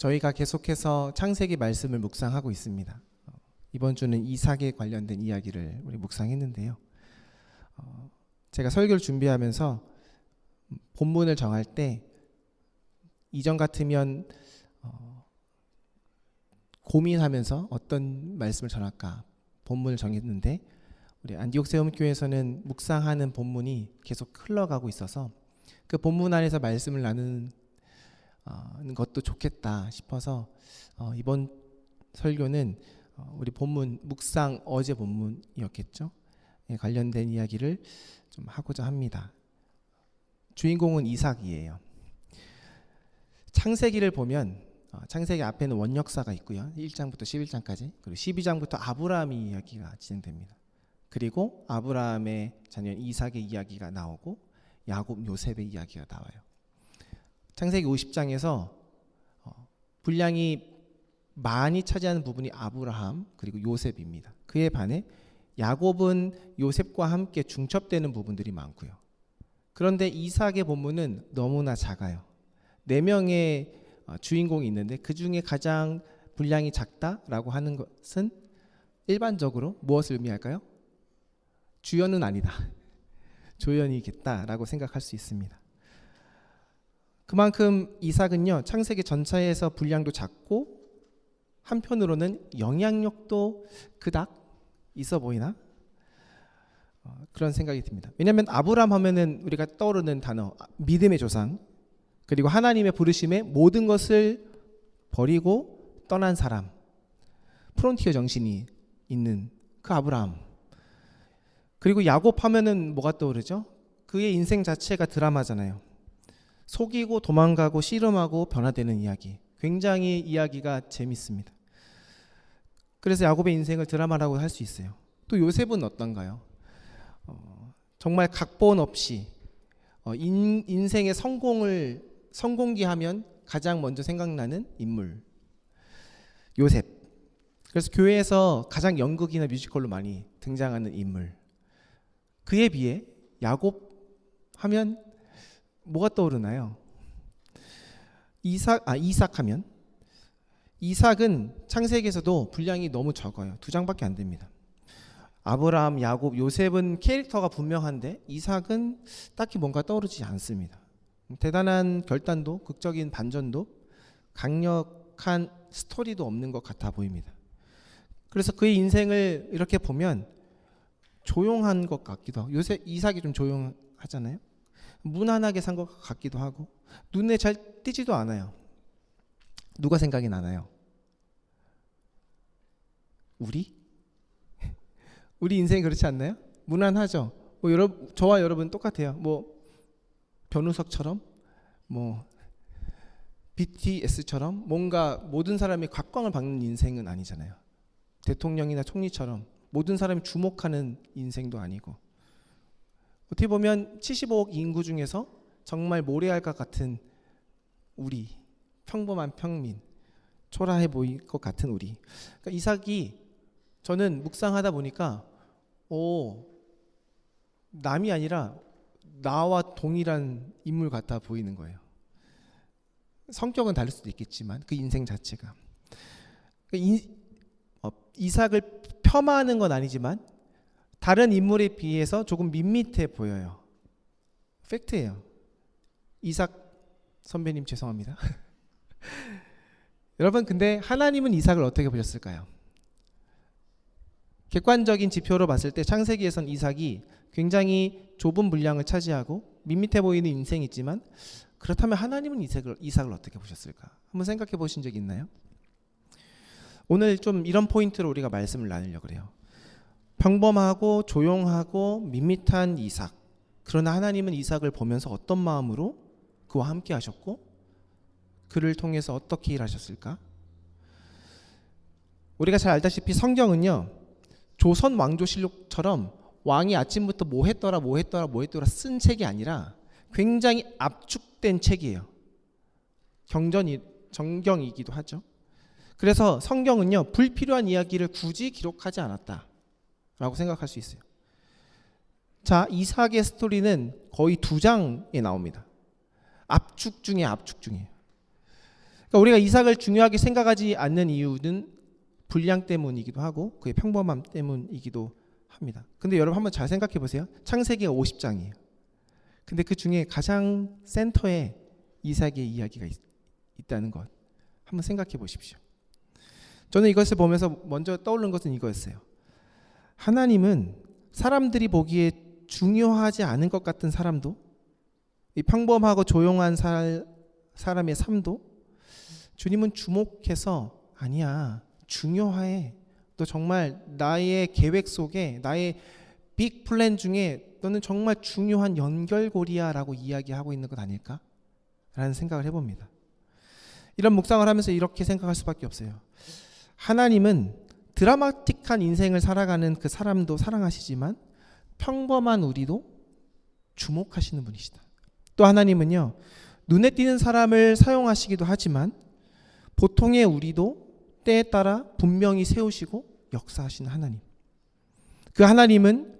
저희가 계속해서 창세기 말씀을 묵상하고 있습니다. 이번 주는 이삭에 관련된 이야기를 우리 묵상했는데요. 제가 설교를 준비하면서 본문을 정할 때 이전 같으면 고민하면서 어떤 말씀을 전할까 본문을 정했는데, 우리 안디옥 세움교회에서는 묵상하는 본문이 계속 흘러가고 있어서 그 본문 안에서 말씀을 나누는 것도 좋겠다 싶어서 이번 설교는 우리 본문 묵상 어제 본문이었겠죠. 관련된 이야기를 좀 하고자 합니다. 주인공은 이삭이에요. 창세기를 보면 창세기 앞에는 원역사가 있고요. 1장부터 11장까지, 그리고 12장부터 아브라함 이야기가 진행됩니다. 그리고 아브라함의 자녀 이삭의 이야기가 나오고 야곱, 요셉의 이야기가 나와요. 창세기 50장에서 분량이 많이 차지하는 부분이 아브라함 그리고 요셉입니다. 그에 반해 야곱은 요셉과 함께 중첩되는 부분들이 많고요. 그런데 이삭의 본문은 너무나 작아요. 4명의 주인공이 있는데 그 중에 가장 분량이 작다라고 하는 것은 일반적으로 무엇을 의미할까요? 주연은 아니다, 조연이겠다라고 생각할 수 있습니다. 그만큼 이삭은요, 창세기 전체에서 분량도 작고 한편으로는 영향력도 그닥 있어 보이나? 그런 생각이 듭니다. 왜냐하면 아브라함 하면은 우리가 떠오르는 단어 믿음의 조상, 그리고 하나님의 부르심에 모든 것을 버리고 떠난 사람, 프론티어 정신이 있는 그 아브라함. 그리고 야곱 하면은 뭐가 떠오르죠? 그의 인생 자체가 드라마잖아요. 속이고 도망가고 씨름하고 변화되는 이야기, 굉장히 이야기가 재밌습니다. 그래서 야곱의 인생을 드라마라고 할 수 있어요. 또 요셉은 어떤가요? 정말 각본 없이 인생의 성공기하면 가장 먼저 생각나는 인물 요셉. 그래서 교회에서 가장 연극이나 뮤지컬로 많이 등장하는 인물. 그에 비해 야곱 하면 뭐가 떠오르나요? 이삭 하면 이삭은 창세기에서도 분량이 너무 적어요. 2장밖에 안 됩니다. 아브라함, 야곱, 요셉은 캐릭터가 분명한데 이삭은 딱히 뭔가 떠오르지 않습니다. 대단한 결단도, 극적인 반전도, 강력한 스토리도 없는 것 같아 보입니다. 그래서 그의 인생을 이렇게 보면 조용한 것 같기도 하고, 이삭이 좀 조용하잖아요. 무난하게 산 것 같기도 하고, 눈에 잘 띄지도 않아요. 누가 생각이 나나요? 우리 인생이 그렇지 않나요? 무난하죠. 저와 여러분 똑같아요. 변우석처럼, BTS처럼 뭔가 모든 사람이 각광을 받는 인생은 아니잖아요. 대통령이나 총리처럼 모든 사람이 주목하는 인생도 아니고, 어떻게 보면 75억 인구 중에서 정말 모래알 것 같은 우리, 평범한 평민, 초라해 보일 것 같은 우리. 그러니까 이삭이, 저는 묵상하다 보니까 남이 아니라 나와 동일한 인물 같아 보이는 거예요. 성격은 다를 수도 있겠지만 그 인생 자체가. 이삭을 폄하하는 건 아니지만 다른 인물에 비해서 조금 밋밋해 보여요. 팩트예요. 이삭 선배님 죄송합니다. 여러분, 근데 하나님은 이삭을 어떻게 보셨을까요? 객관적인 지표로 봤을 때 창세기에선 이삭이 굉장히 좁은 분량을 차지하고 밋밋해 보이는 인생이 있지만, 그렇다면 하나님은 이삭을 어떻게 보셨을까? 한번 생각해 보신 적 있나요? 오늘 좀 이런 포인트로 우리가 말씀을 나누려고 그래요. 평범하고 조용하고 밋밋한 이삭. 그러나 하나님은 이삭을 보면서 어떤 마음으로 그와 함께 하셨고 그를 통해서 어떻게 일하셨을까? 우리가 잘 알다시피 성경은요, 조선 왕조실록처럼 왕이 아침부터 뭐 했더라 쓴 책이 아니라 굉장히 압축된 책이에요. 정경이기도 하죠. 그래서 성경은요, 불필요한 이야기를 굳이 기록하지 않았다라고 생각할 수 있어요. 자, 이삭의 스토리는 거의 2장에 나옵니다. 압축 중에 압축 중이에요. 그러니까 우리가 이삭을 중요하게 생각하지 않는 이유는 불량 때문이기도 하고 그의 평범함 때문이기도 합니다. 근데 여러분 한번 잘 생각해 보세요. 창세기가 50장이에요. 근데 그 중에 가장 센터에 이삭의 이야기가 있다는 것 한번 생각해 보십시오. 저는 이것을 보면서 먼저 떠오르는 것은 이거였어요. 하나님은 사람들이 보기에 중요하지 않은 것 같은 사람도, 이 평범하고 조용한 사람의 삶도 주님은 주목해서 아니야, 중요해. 너 정말 나의 계획 속에, 나의 빅 플랜 중에 너는 정말 중요한 연결고리야 라고 이야기하고 있는 것 아닐까? 라는 생각을 해봅니다. 이런 묵상을 하면서 이렇게 생각할 수밖에 없어요. 하나님은 드라마틱한 인생을 살아가는 그 사람도 사랑하시지만 평범한 우리도 주목하시는 분이시다. 또 하나님은요, 눈에 띄는 사람을 사용하시기도 하지만 보통의 우리도 때에 따라 분명히 세우시고 역사하시는 하나님. 그 하나님은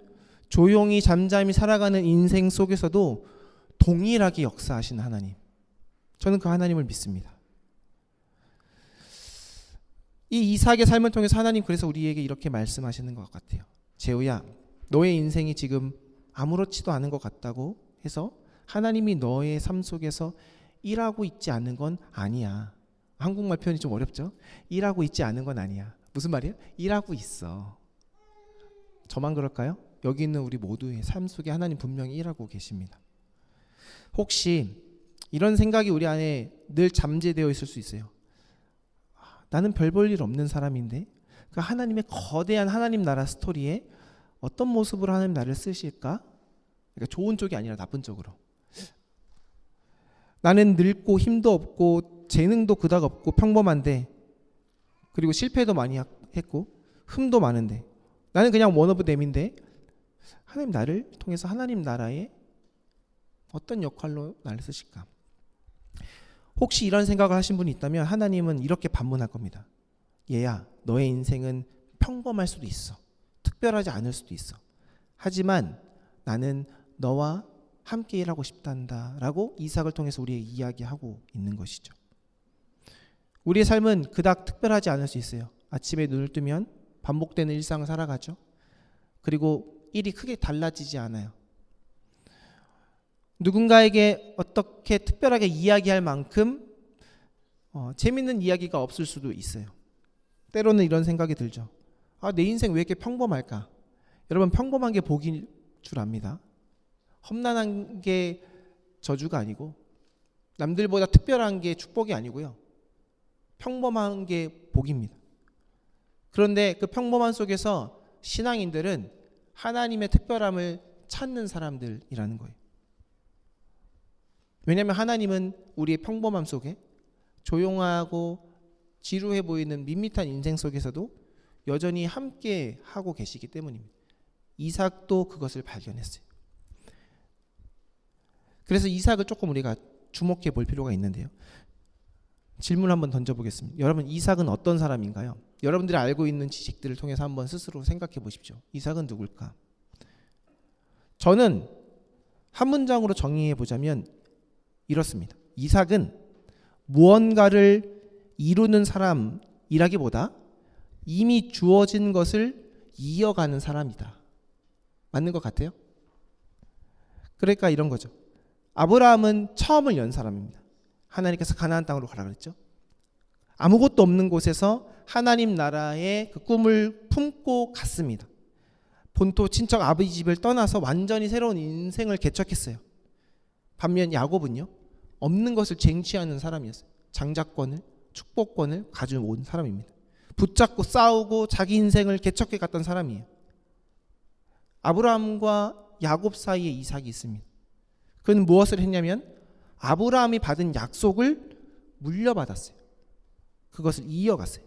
조용히 잠잠히 살아가는 인생 속에서도 동일하게 역사하시는 하나님. 저는 그 하나님을 믿습니다. 이 이삭의 삶을 통해서 하나님 그래서 우리에게 이렇게 말씀하시는 것 같아요. 재우야, 너의 인생이 지금 아무렇지도 않은 것 같다고 해서 하나님이 너의 삶 속에서 일하고 있지 않은 건 아니야. 한국말 표현이 좀 어렵죠? 일하고 있지 않은 건 아니야. 무슨 말이에요? 일하고 있어. 저만 그럴까요? 여기 있는 우리 모두의 삶 속에 하나님 분명히 일하고 계십니다. 혹시 이런 생각이 우리 안에 늘 잠재되어 있을 수 있어요. 나는 별 볼 일 없는 사람인데 그 하나님의 거대한 하나님 나라 스토리에 어떤 모습으로 하나님 나를 쓰실까? 그러니까 좋은 쪽이 아니라 나쁜 쪽으로. 나는 늙고 힘도 없고 재능도 그닥 없고 평범한데, 그리고 실패도 많이 했고 흠도 많은데 나는 그냥 원 오브 댐인데 하나님 나를 통해서 하나님 나라에 어떤 역할로 나를 쓰실까? 혹시 이런 생각을 하신 분이 있다면 하나님은 이렇게 반문할 겁니다. 얘야, 너의 인생은 평범할 수도 있어. 특별하지 않을 수도 있어. 하지만 나는 너와 함께 일하고 싶단다 라고 이삭을 통해서 우리에게 이야기하고 있는 것이죠. 우리의 삶은 그닥 특별하지 않을 수 있어요. 아침에 눈을 뜨면 반복되는 일상을 살아가죠. 그리고 일이 크게 달라지지 않아요. 누군가에게 어떻게 특별하게 이야기할 만큼 재밌는 이야기가 없을 수도 있어요. 때로는 이런 생각이 들죠. 내 인생 왜 이렇게 평범할까? 여러분, 평범한 게 복인 줄 압니다. 험난한 게 저주가 아니고 남들보다 특별한 게 축복이 아니고요. 평범한 게 복입니다. 그런데 그 평범한 속에서 신앙인들은 하나님의 특별함을 찾는 사람들이라는 거예요. 왜냐하면 하나님은 우리의 평범함 속에 조용하고 지루해 보이는 밋밋한 인생 속에서도 여전히 함께 하고 계시기 때문입니다. 이삭도 그것을 발견했어요. 그래서 이삭을 조금 우리가 주목해 볼 필요가 있는데요. 질문 한번 던져보겠습니다. 여러분, 이삭은 어떤 사람인가요? 여러분들이 알고 있는 지식들을 통해서 한번 스스로 생각해 보십시오. 이삭은 누굴까? 저는 한 문장으로 정의해 보자면 이렇습니다. 이삭은 무언가를 이루는 사람이라기보다 이미 주어진 것을 이어가는 사람이다. 맞는 것 같아요? 그러니까 이런 거죠. 아브라함은 처음을 연 사람입니다. 하나님께서 가나안 땅으로 가라 그랬죠. 아무것도 없는 곳에서 하나님 나라의 그 꿈을 품고 갔습니다. 본토 친척 아버지 집을 떠나서 완전히 새로운 인생을 개척했어요. 반면 야곱은요, 없는 것을 쟁취하는 사람이었어요. 장자권을, 축복권을 가져온 사람입니다. 붙잡고 싸우고 자기 인생을 개척해 갔던 사람이에요. 아브라함과 야곱 사이에 이삭이 있습니다. 그는 무엇을 했냐면 아브라함이 받은 약속을 물려받았어요. 그것을 이어갔어요.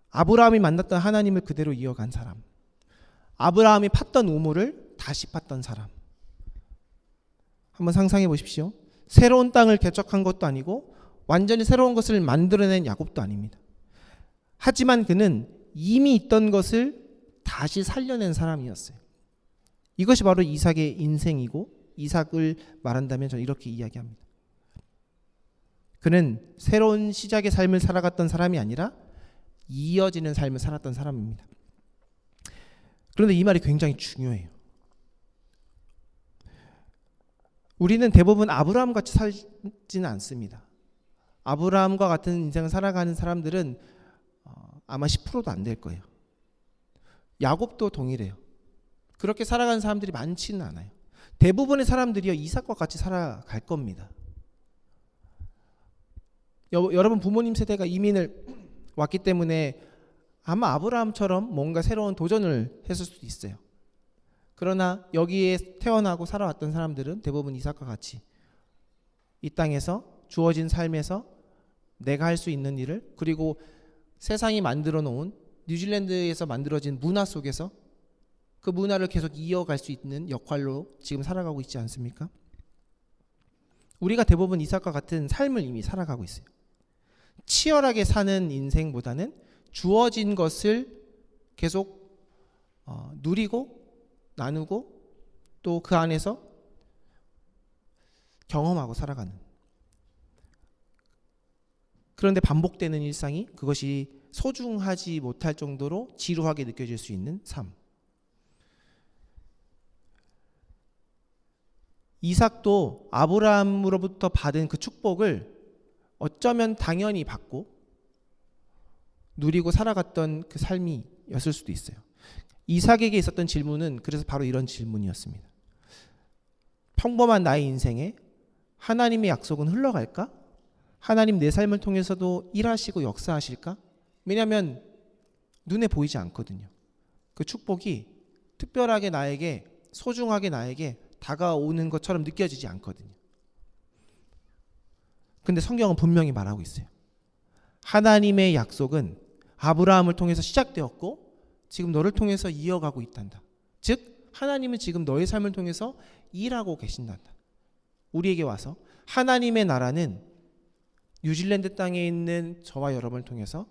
아브라함이 만났던 하나님을 그대로 이어간 사람, 아브라함이 팠던 우물을 다시 팠던 사람. 한번 상상해 보십시오. 새로운 땅을 개척한 것도 아니고 완전히 새로운 것을 만들어낸 야곱도 아닙니다. 하지만 그는 이미 있던 것을 다시 살려낸 사람이었어요. 이것이 바로 이삭의 인생이고, 이삭을 말한다면 저는 이렇게 이야기합니다. 그는 새로운 시작의 삶을 살아갔던 사람이 아니라 이어지는 삶을 살았던 사람입니다. 그런데 이 말이 굉장히 중요해요. 우리는 대부분 아브라함 같이 살지는 않습니다. 아브라함과 같은 인생을 살아가는 사람들은 아마 10%도 안 될 거예요. 야곱도 동일해요. 그렇게 살아가는 사람들이 많지는 않아요. 대부분의 사람들이요 이삭과 같이 살아갈 겁니다. 여러분 부모님 세대가 이민을 왔기 때문에 아마 아브라함처럼 뭔가 새로운 도전을 했을 수도 있어요. 그러나 여기에 태어나고 살아왔던 사람들은 대부분 이삭과 같이 이 땅에서 주어진 삶에서 내가 할 수 있는 일을, 그리고 세상이 만들어 놓은 뉴질랜드에서 만들어진 문화 속에서 그 문화를 계속 이어갈 수 있는 역할로 지금 살아가고 있지 않습니까? 우리가 대부분 이삭과 같은 삶을 이미 살아가고 있어요. 치열하게 사는 인생보다는 주어진 것을 계속 누리고 나누고 또 그 안에서 경험하고 살아가는, 그런데 반복되는 일상이 그것이 소중하지 못할 정도로 지루하게 느껴질 수 있는 삶. 이삭도 아브라함으로부터 받은 그 축복을 어쩌면 당연히 받고 누리고 살아갔던 그 삶이었을 수도 있어요. 이삭에게 있었던 질문은 그래서 바로 이런 질문이었습니다. 평범한 나의 인생에 하나님의 약속은 흘러갈까? 하나님 내 삶을 통해서도 일하시고 역사하실까? 왜냐하면 눈에 보이지 않거든요. 그 축복이 특별하게 나에게, 소중하게 나에게 다가오는 것처럼 느껴지지 않거든요. 근데 성경은 분명히 말하고 있어요. 하나님의 약속은 아브라함을 통해서 시작되었고 지금 너를 통해서 이어가고 있단다. 즉 하나님은 지금 너의 삶을 통해서 일하고 계신단다. 우리에게 와서 하나님의 나라는 뉴질랜드 땅에 있는 저와 여러분을 통해서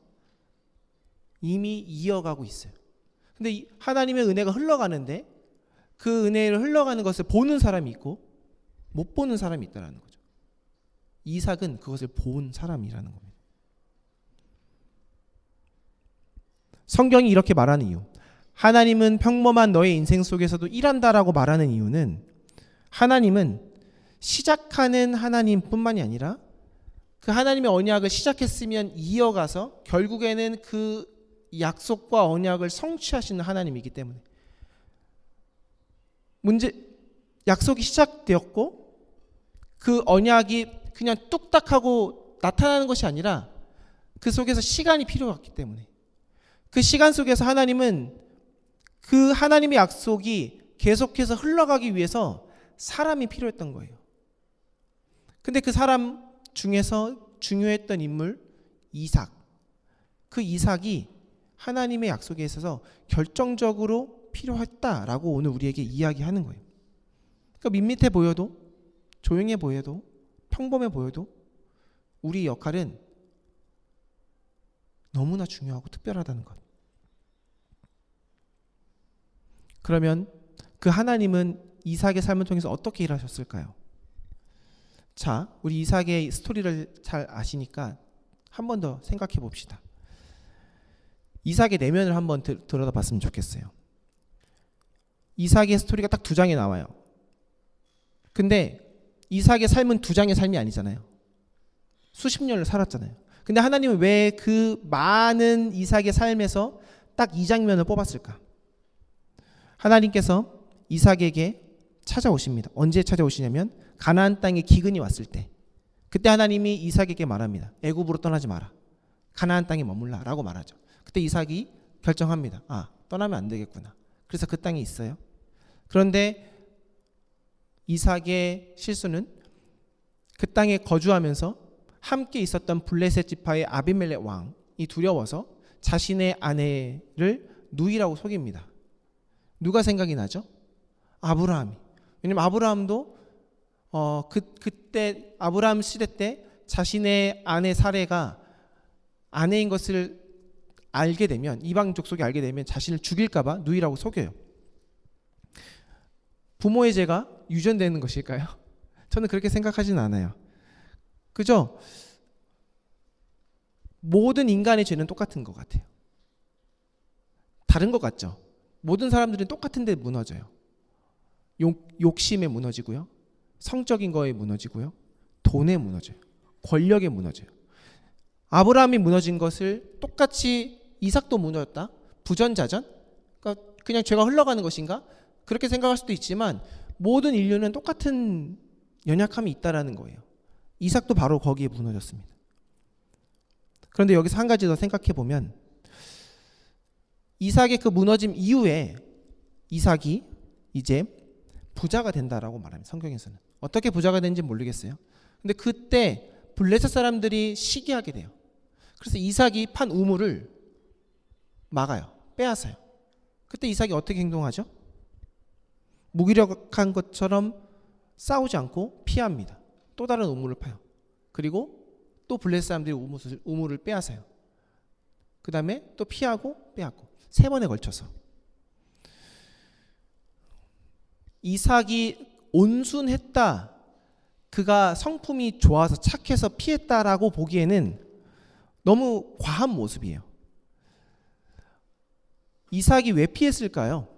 이미 이어가고 있어요. 근데 하나님의 은혜가 흘러가는데 그 은혜를 흘러가는 것을 보는 사람이 있고 못 보는 사람이 있다는 거죠. 이삭은 그것을 본 사람이라는 겁니다. 성경이 이렇게 말하는 이유, 하나님은 평범한 너의 인생 속에서도 일한다라고 말하는 이유는 하나님은 시작하는 하나님뿐만이 아니라 그 하나님의 언약을 시작했으면 이어가서 결국에는 그 약속과 언약을 성취하시는 하나님이기 때문에 약속이 시작되었고 그 언약이 그냥 뚝딱하고 나타나는 것이 아니라 그 속에서 시간이 필요했기 때문에 그 시간 속에서 하나님은 그 하나님의 약속이 계속해서 흘러가기 위해서 사람이 필요했던 거예요. 근데 그 사람 중에서 중요했던 인물 이삭, 그 이삭이 하나님의 약속에 있어서 결정적으로 필요했다라고 오늘 우리에게 이야기하는 거예요. 그러니까 밋밋해 보여도, 조용해 보여도, 평범해 보여도 우리 역할은 너무나 중요하고 특별하다는 것. 그러면 그 하나님은 이삭의 삶을 통해서 어떻게 일하셨을까요? 자, 우리 이삭의 스토리를 잘 아시니까 한 번 더 생각해 봅시다. 이삭의 내면을 한번 들여다 봤으면 좋겠어요. 이삭의 스토리가 딱 2장에 나와요. 근데 이삭의 삶은 2장의 삶이 아니잖아요. 수십 년을 살았잖아요. 근데 하나님은 왜 그 많은 이삭의 삶에서 딱 이 장면을 뽑았을까? 하나님께서 이삭에게 찾아오십니다. 언제 찾아오시냐면 가나안 땅에 기근이 왔을 때, 그때 하나님이 이삭에게 말합니다. 애굽으로 떠나지 마라. 가나안 땅에 머물라 라고 말하죠. 그때 이삭이 결정합니다. 떠나면 안 되겠구나. 그래서 그 땅에 있어요. 그런데 이삭의 실수는 그 땅에 거주하면서 함께 있었던 블레셋 지파의 아비멜렉 왕이 두려워서 자신의 아내를 누이라고 속입니다. 누가 생각이 나죠? 아브라함이. 왜냐면 아브라함도 그때 아브라함 시대 때 자신의 아내 사레가 아내인 것을 알게 되면, 이방 족속이 알게 되면 자신을 죽일까봐 누이라고 속여요. 부모의 죄가 유전되는 것일까요? 저는 그렇게 생각하지는 않아요. 그죠? 모든 인간의 죄는 똑같은 것 같아요. 다른 것 같죠? 모든 사람들은 똑같은데 무너져요. 욕심에 무너지고요. 성적인 거에 무너지고요. 돈에 무너져요. 권력에 무너져요. 아브라함이 무너진 것을 똑같이 이삭도 무너졌다? 부전자전? 그러니까 그냥 죄가 흘러가는 것인가? 그렇게 생각할 수도 있지만 모든 인류는 똑같은 연약함이 있다라는 거예요. 이삭도 바로 거기에 무너졌습니다. 그런데 여기서 한 가지 더 생각해 보면 이삭의 그 무너짐 이후에 이삭이 이제 부자가 된다라고 말합니다. 성경에서는. 어떻게 부자가 되는지 모르겠어요. 근데 그때 블레셋 사람들이 시기하게 돼요. 그래서 이삭이 판 우물을 막아요. 빼앗아요. 그때 이삭이 어떻게 행동하죠? 무기력한 것처럼 싸우지 않고 피합니다. 또 다른 우물을 파요. 그리고 또 블레셋 사람들이 우물을 빼앗아요. 그 다음에 또 피하고 빼앗고 3번에 걸쳐서. 이삭이 온순했다, 그가 성품이 좋아서 착해서 피했다라고 보기에는 너무 과한 모습이에요. 이삭이 왜 피했을까요?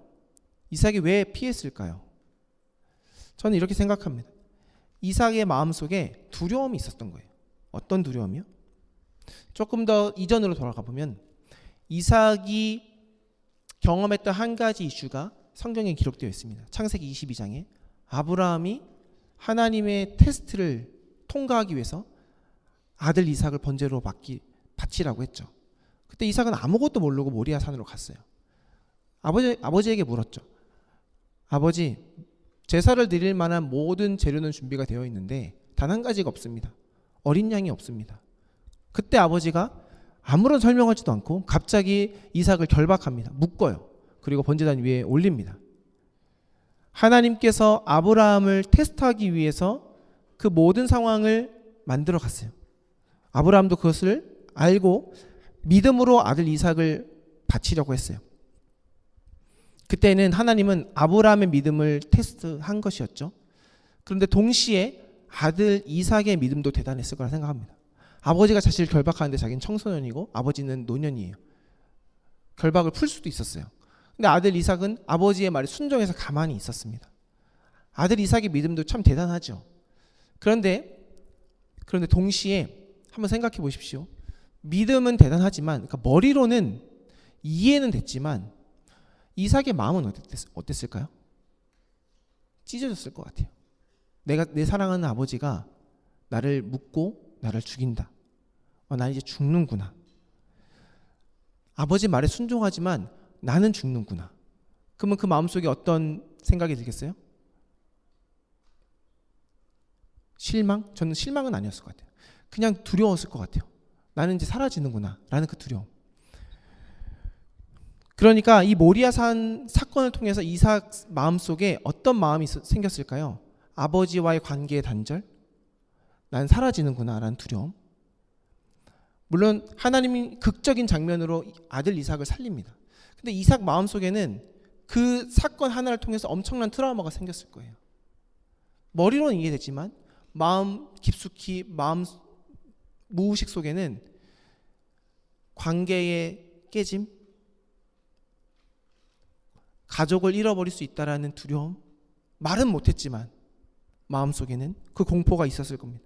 이삭이 왜 피했을까요? 저는 이렇게 생각합니다. 이삭의 마음속에 두려움이 있었던 거예요. 어떤 두려움이요? 조금 더 이전으로 돌아가 보면 이삭이 경험했던 한 가지 이슈가 성경에 기록되어 있습니다. 창세기 22장에 아브라함이 하나님의 테스트를 통과하기 위해서 아들 이삭을 번제로 바치라고 했죠. 그때 이삭은 아무것도 모르고 모리아 산으로 갔어요. 아버지에게 물었죠. 아버지, 제사를 드릴 만한 모든 재료는 준비가 되어 있는데 단 한 가지가 없습니다. 어린 양이 없습니다. 그때 아버지가 아무런 설명하지도 않고 갑자기 이삭을 결박합니다. 묶어요. 그리고 번제단 위에 올립니다. 하나님께서 아브라함을 테스트하기 위해서 그 모든 상황을 만들어 갔어요. 아브라함도 그것을 알고 믿음으로 아들 이삭을 바치려고 했어요. 그때는 하나님은 아브라함의 믿음을 테스트한 것이었죠. 그런데 동시에 아들 이삭의 믿음도 대단했을 거라 생각합니다. 아버지가 자신을 결박하는데 자기는 청소년이고 아버지는 노년이에요. 결박을 풀 수도 있었어요. 근데 아들 이삭은 아버지의 말에 순종해서 가만히 있었습니다. 아들 이삭의 믿음도 참 대단하죠. 그런데 동시에 한번 생각해 보십시오. 믿음은 대단하지만, 그러니까 머리로는 이해는 됐지만 이삭의 마음은 어땠을까요? 찢어졌을 것 같아요. 내 사랑하는 아버지가 나를 묻고 나를 죽인다. 난 이제 죽는구나. 아버지 말에 순종하지만 나는 죽는구나. 그러면 그 마음속에 어떤 생각이 들겠어요? 실망? 저는 실망은 아니었을 것 같아요. 그냥 두려웠을 것 같아요. 나는 이제 사라지는구나 라는 그 두려움. 그러니까 이 모리아산 사건을 통해서 이삭 마음속에 어떤 마음이 생겼을까요? 아버지와의 관계의 단절? 난 사라지는구나 라는 두려움. 물론 하나님이 극적인 장면으로 아들 이삭을 살립니다. 근데 이삭 마음속에는 그 사건 하나를 통해서 엄청난 트라우마가 생겼을 거예요. 머리로는 이해되지만 마음 깊숙이, 마음 무의식 속에는 관계의 깨짐, 가족을 잃어버릴 수 있다라는 두려움, 말은 못했지만 마음속에는 그 공포가 있었을 겁니다.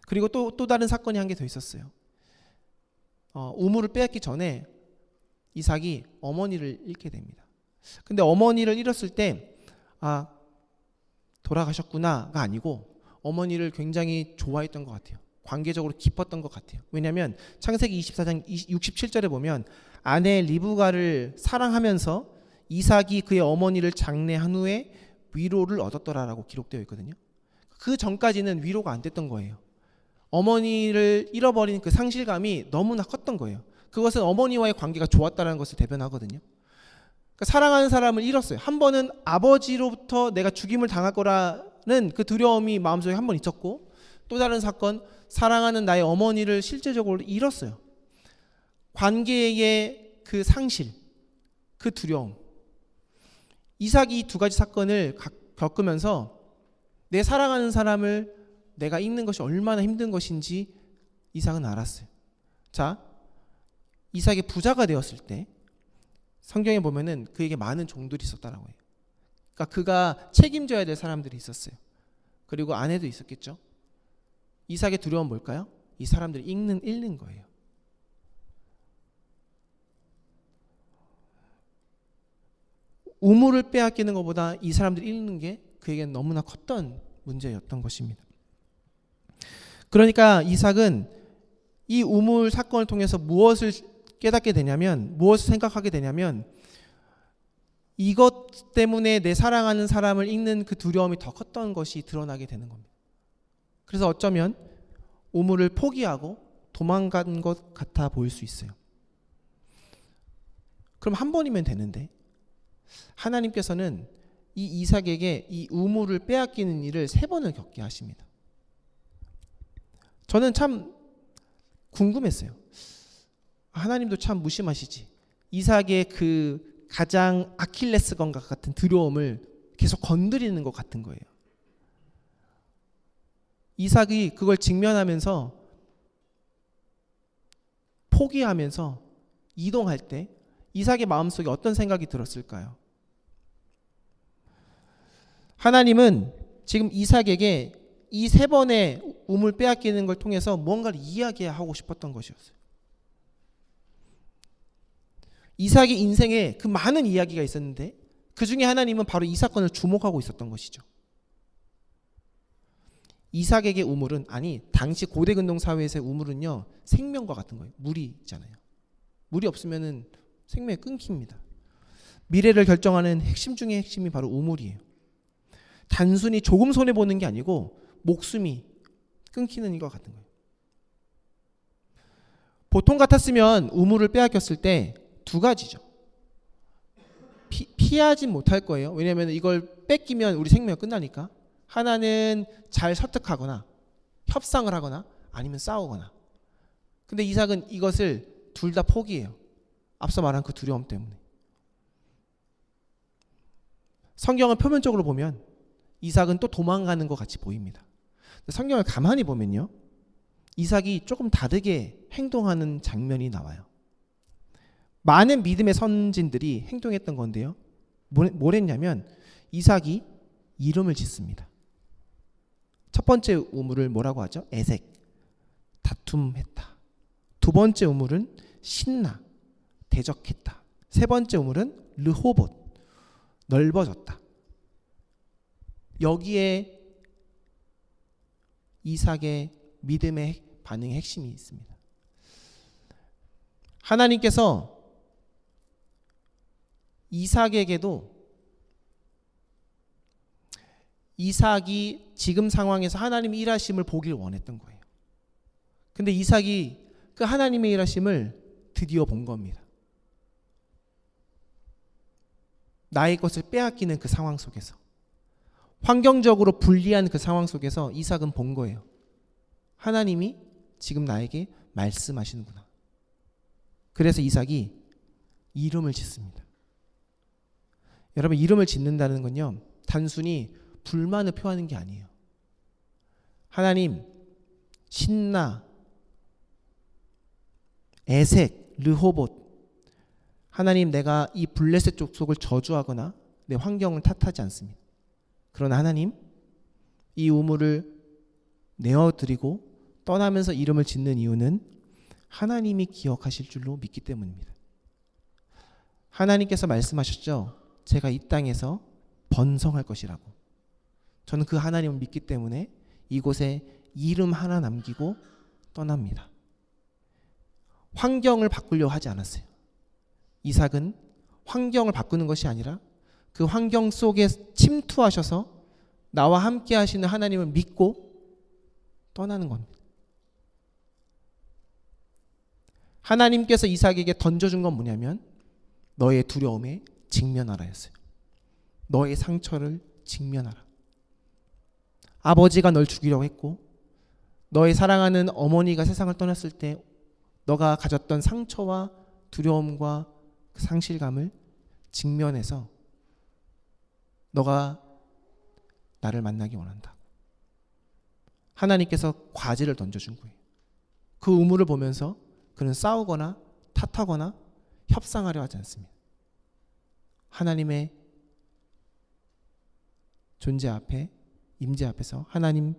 그리고 또 다른 사건이 한 개 더 있었어요. 우물을 빼앗기 전에 이삭이 어머니를 잃게 됩니다. 근데 어머니를 잃었을 때 돌아가셨구나가 아니고 어머니를 굉장히 좋아했던 것 같아요. 관계적으로 깊었던 것 같아요. 왜냐하면 창세기 24장 67절에 보면 아내 리브가를 사랑하면서 이삭이 그의 어머니를 장례한 후에 위로를 얻었더라라고 기록되어 있거든요. 그 전까지는 위로가 안 됐던 거예요. 어머니를 잃어버린 그 상실감이 너무나 컸던 거예요. 그것은 어머니와의 관계가 좋았다는 것을 대변하거든요. 그러니까 사랑하는 사람을 잃었어요. 한 번은 아버지로부터 내가 죽임을 당할 거라는 그 두려움이 마음속에 한 번 있었고, 또 다른 사건, 사랑하는 나의 어머니를 실제적으로 잃었어요. 관계의 그 상실, 그 두려움. 이삭이 이 두 가지 사건을 겪으면서 내 사랑하는 사람을 내가 잃는 것이 얼마나 힘든 것인지 이삭은 알았어요. 자, 이삭이 부자가 되었을 때 성경에 보면은 그에게 많은 종들이 있었다라고 해요. 그러니까 그가 책임져야 될 사람들이 있었어요. 그리고 아내도 있었겠죠. 이삭의 두려움은 뭘까요? 이 사람들이 잃는 거예요. 우물을 빼앗기는 것보다 이 사람들이 잃는 게 그에게는 너무나 컸던 문제였던 것입니다. 그러니까 이삭은 이 우물 사건을 통해서 무엇을 깨닫게 되냐면, 무엇을 생각하게 되냐면, 이것 때문에 내 사랑하는 사람을 잃는 그 두려움이 더 컸던 것이 드러나게 되는 겁니다. 그래서 어쩌면 우물을 포기하고 도망간 것 같아 보일 수 있어요. 그럼 한 번이면 되는데 하나님께서는 이 이삭에게 이 우물을 빼앗기는 일을 3번을 겪게 하십니다. 저는 참 궁금했어요. 하나님도 참 무심하시지. 이삭의 그 가장 아킬레스건과 같은 두려움을 계속 건드리는 것 같은 거예요. 이삭이 그걸 직면하면서 포기하면서 이동할 때 이삭의 마음속에 어떤 생각이 들었을까요? 하나님은 지금 이삭에게 이 3번의 우물 빼앗기는 걸 통해서 무언가를 이야기하고 싶었던 것이었어요. 이삭의 인생에 그 많은 이야기가 있었는데 그 중에 하나님은 바로 이 사건을 주목하고 있었던 것이죠. 이삭에게 우물은, 아니 당시 고대 근동 사회에서의 우물은요, 생명과 같은 거예요. 물이 있잖아요. 물이 없으면은 생명이 끊깁니다. 미래를 결정하는 핵심 중의 핵심이 바로 우물이에요. 단순히 조금 손해 보는 게 아니고 목숨이 끊기는 것 같은 거예요. 보통 같았으면 우물을 빼앗겼을 때 2가지죠. 피하진 못할 거예요. 왜냐하면 이걸 뺏기면 우리 생명이 끝나니까. 하나는 잘 설득하거나 협상을 하거나 아니면 싸우거나. 근데 이삭은 이것을 둘 다 포기해요. 앞서 말한 그 두려움 때문에. 성경을 표면적으로 보면 이삭은 또 도망가는 것 같이 보입니다. 성경을 가만히 보면요, 이삭이 조금 다르게 행동하는 장면이 나와요. 많은 믿음의 선진들이 행동했던 건데요, 뭘 했냐면 이삭이 이름을 짓습니다. 첫 번째 우물을 뭐라고 하죠? 에색, 다툼했다. 2번째 우물은 신나, 대적했다. 3번째 우물은 르호봇, 넓어졌다. 여기에 이삭의 믿음의 반응의 핵심이 있습니다. 하나님께서 이삭에게도 이삭이 지금 상황에서 하나님의 일하심을 보길 원했던 거예요. 근데 이삭이 그 하나님의 일하심을 드디어 본 겁니다. 나의 것을 빼앗기는 그 상황 속에서, 환경적으로 불리한 그 상황 속에서 이삭은 본 거예요. 하나님이 지금 나에게 말씀하시는구나. 그래서 이삭이 이름을 짓습니다. 여러분, 이름을 짓는다는 건요, 단순히 불만을 표하는 게 아니에요. 하나님, 신나, 에색, 르호봇, 하나님, 내가 이 블레셋 족속을 저주하거나 내 환경을 탓하지 않습니다. 그러나 하나님, 이 우물을 내어드리고 떠나면서 이름을 짓는 이유는 하나님이 기억하실 줄로 믿기 때문입니다. 하나님께서 말씀하셨죠. 제가 이 땅에서 번성할 것이라고. 저는 그 하나님을 믿기 때문에 이곳에 이름 하나 남기고 떠납니다. 환경을 바꾸려고 하지 않았어요. 이삭은 환경을 바꾸는 것이 아니라 그 환경 속에 침투하셔서 나와 함께 하시는 하나님을 믿고 떠나는 겁니다. 하나님께서 이삭에게 던져준 건 뭐냐면 너의 두려움에 직면하라였어요. 너의 상처를 직면하라. 아버지가 널 죽이려고 했고 너의 사랑하는 어머니가 세상을 떠났을 때 너가 가졌던 상처와 두려움과 그 상실감을 직면해서 너가 나를 만나기 원한다. 하나님께서 과제를 던져준 거예요. 그 우물을 보면서 그는 싸우거나 탓하거나 협상하려 하지 않습니다. 하나님의 존재 앞에, 임재 앞에서 하나님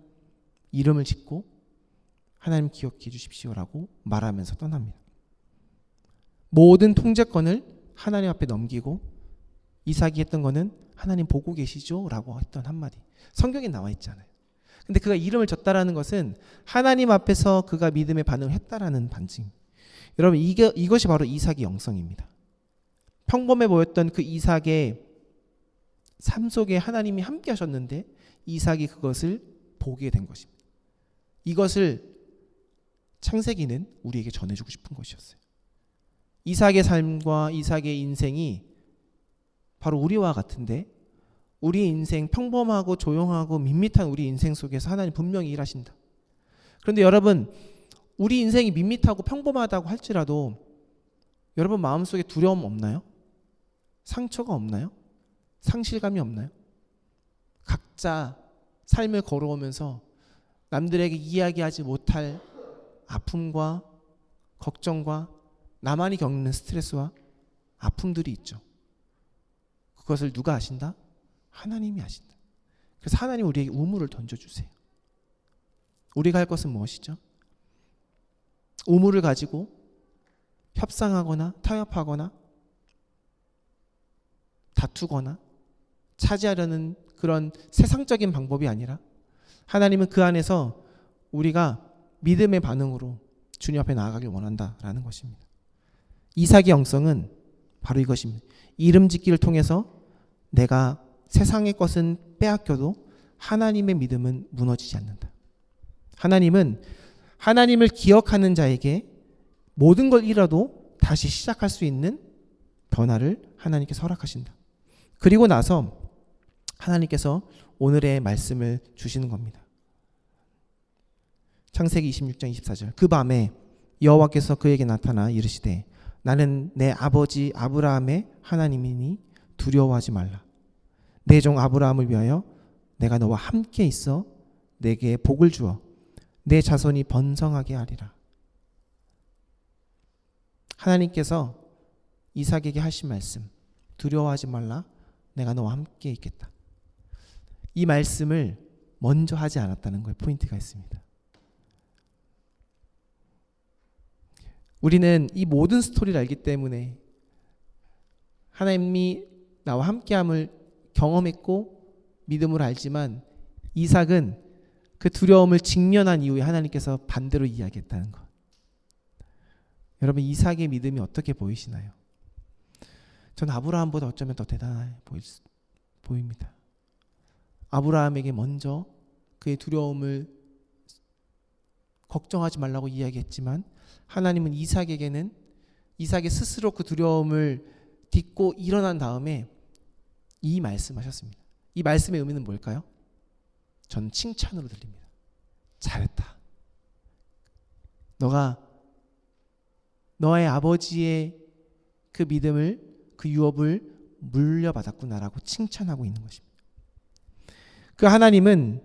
이름을 짓고 하나님 기억해 주십시오라고 말하면서 떠납니다. 모든 통제권을 하나님 앞에 넘기고 이삭이 했던 거는 하나님 보고 계시죠? 라고 했던 한마디. 성경에 나와 있잖아요. 근데 그가 이름을 졌다라는 것은 하나님 앞에서 그가 믿음의 반응을 했다라는 반증. 여러분 이것이 바로 이삭의 영성입니다. 평범해 보였던 그 이삭의 삶 속에 하나님이 함께 하셨는데 이삭이 그것을 보게 된 것입니다. 이것을 창세기는 우리에게 전해주고 싶은 것이었어요. 이삭의 삶과 이삭의 인생이 바로 우리와 같은데 우리 인생 평범하고 조용하고 밋밋한 우리 인생 속에서 하나님 분명히 일하신다. 그런데 여러분 우리 인생이 밋밋하고 평범하다고 할지라도 여러분 마음속에 두려움 없나요? 상처가 없나요? 상실감이 없나요? 각자 삶을 걸어오면서 남들에게 이야기하지 못할 아픔과 걱정과 나만이 겪는 스트레스와 아픔들이 있죠. 그것을 누가 아신다? 하나님이 아신다. 그래서 하나님 우리에게 우물을 던져주세요. 우리가 할 것은 무엇이죠? 우물을 가지고 협상하거나 타협하거나 다투거나 차지하려는 그런 세상적인 방법이 아니라 하나님은 그 안에서 우리가 믿음의 반응으로 주님 앞에 나아가길 원한다라는 것입니다. 이삭의 영성은 바로 이것입니다. 이름 짓기를 통해서 내가 세상의 것은 빼앗겨도 하나님의 믿음은 무너지지 않는다. 하나님은 하나님을 기억하는 자에게 모든 걸 잃어도 다시 시작할 수 있는 변화를 하나님께서 허락하신다. 그리고 나서 하나님께서 오늘의 말씀을 주시는 겁니다. 창세기 26장 24절. 그 밤에 여호와께서 그에게 나타나 이르시되 나는 내 아버지 아브라함의 하나님이니 두려워하지 말라. 내 종 아브라함을 위하여 내가 너와 함께 있어 내게 복을 주어 내 자손이 번성하게 하리라. 하나님께서 이삭에게 하신 말씀, 두려워하지 말라. 내가 너와 함께 있겠다. 이 말씀을 먼저 하지 않았다는 거에 포인트가 있습니다. 우리는 이 모든 스토리를 알기 때문에 하나님이 나와 함께함을 경험했고 믿음으로 알지만 이삭은 그 두려움을 직면한 이후에 하나님께서 반대로 이야기했다는 것. 여러분 이삭의 믿음이 어떻게 보이시나요? 전 아브라함보다 어쩌면 더 대단해 보입니다. 아브라함에게 먼저 그의 두려움을 걱정하지 말라고 이야기했지만 하나님은 이삭의 스스로 그 두려움을 딛고 일어난 다음에 이 말씀하셨습니다. 이 말씀의 의미는 뭘까요? 전 칭찬으로 들립니다. 잘했다. 너가 너의 아버지의 그 믿음을 그 유업을 물려받았구나라고 칭찬하고 있는 것입니다. 그 하나님은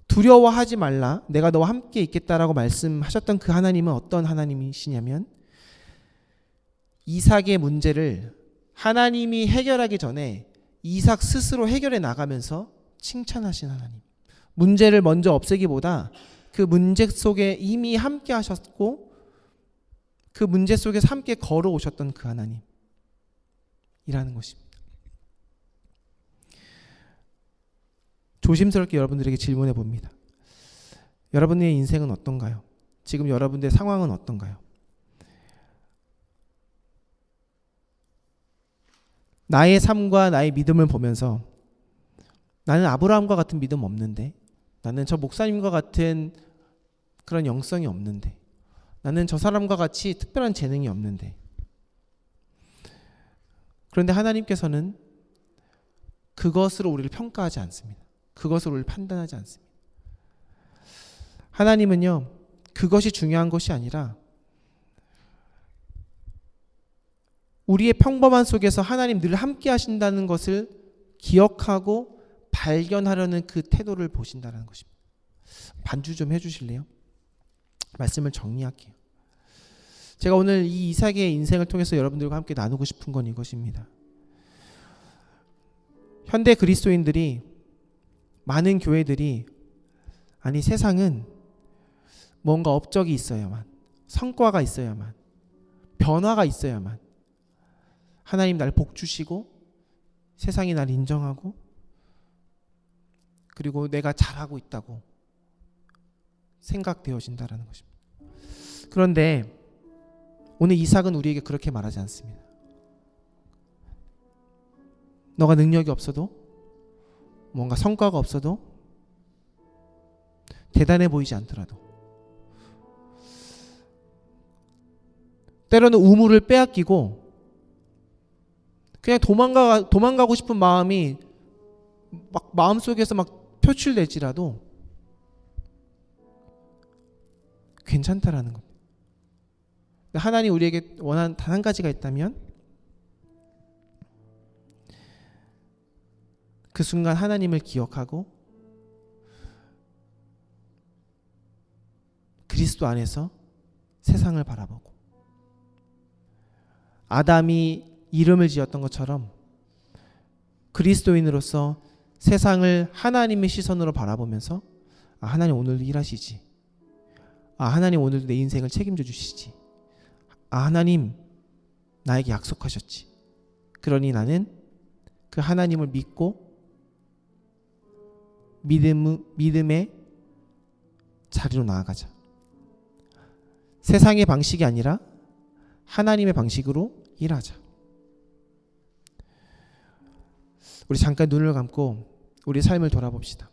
두려워하지 말라 내가 너와 함께 있겠다라고 말씀하셨던 그 하나님은 어떤 하나님이시냐면 이삭의 문제를 하나님이 해결하기 전에 이삭 스스로 해결해 나가면서 칭찬하신 하나님. 문제를 먼저 없애기보다 그 문제 속에 이미 함께 하셨고 그 문제 속에서 함께 걸어오셨던 그 하나님이라는 것입니다. 조심스럽게 여러분들에게 질문해 봅니다. 여러분의 인생은 어떤가요? 지금 여러분들의 상황은 어떤가요? 나의 삶과 나의 믿음을 보면서 나는 아브라함과 같은 믿음 없는데, 나는 저 목사님과 같은 그런 영성이 없는데, 나는 저 사람과 같이 특별한 재능이 없는데, 그런데 하나님께서는 그것으로 우리를 평가하지 않습니다. 그것으로 우리를 판단하지 않습니다. 하나님은요, 그것이 중요한 것이 아니라 우리의 평범한 속에서 하나님 늘 함께 하신다는 것을 기억하고 발견하려는 그 태도를 보신다는 것입니다. 반주 좀 해주실래요? 말씀을 정리할게요. 제가 오늘 이 이삭의 인생을 통해서 여러분들과 함께 나누고 싶은 건 이것입니다. 현대 그리스도인들이, 많은 교회들이, 아니 세상은 뭔가 업적이 있어야만, 성과가 있어야만, 변화가 있어야만 하나님 날 복 주시고 세상이 날 인정하고 그리고 내가 잘하고 있다고 생각되어진다라는 것입니다. 그런데 오늘 이삭은 우리에게 그렇게 말하지 않습니다. 너가 능력이 없어도, 뭔가 성과가 없어도, 대단해 보이지 않더라도, 때로는 우물을 빼앗기고 그냥 도망가고 싶은 마음이 막 마음속에서 막 표출될지라도 괜찮다라는 겁니다. 하나님 우리에게 원하는 단 한 가지가 있다면 그 순간 하나님을 기억하고 그리스도 안에서 세상을 바라보고, 아담이 이름을 지었던 것처럼 그리스도인으로서 세상을 하나님의 시선으로 바라보면서 하나님 오늘도 일하시지, 하나님 오늘도 내 인생을 책임져 주시지, 하나님 나에게 약속하셨지, 그러니 나는 그 하나님을 믿고 믿음의 자리로 나아가자. 세상의 방식이 아니라 하나님의 방식으로 일하자. 우리 잠깐 눈을 감고 우리 삶을 돌아봅시다.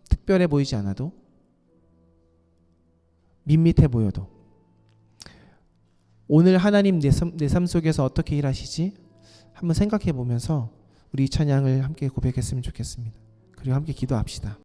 특별해 보이지 않아도, 밋밋해 보여도 오늘 하나님 내 삶 속에서 어떻게 일하시지? 한번 생각해 보면서 우리 이 찬양을 함께 고백했으면 좋겠습니다. 그리고 함께 기도합시다.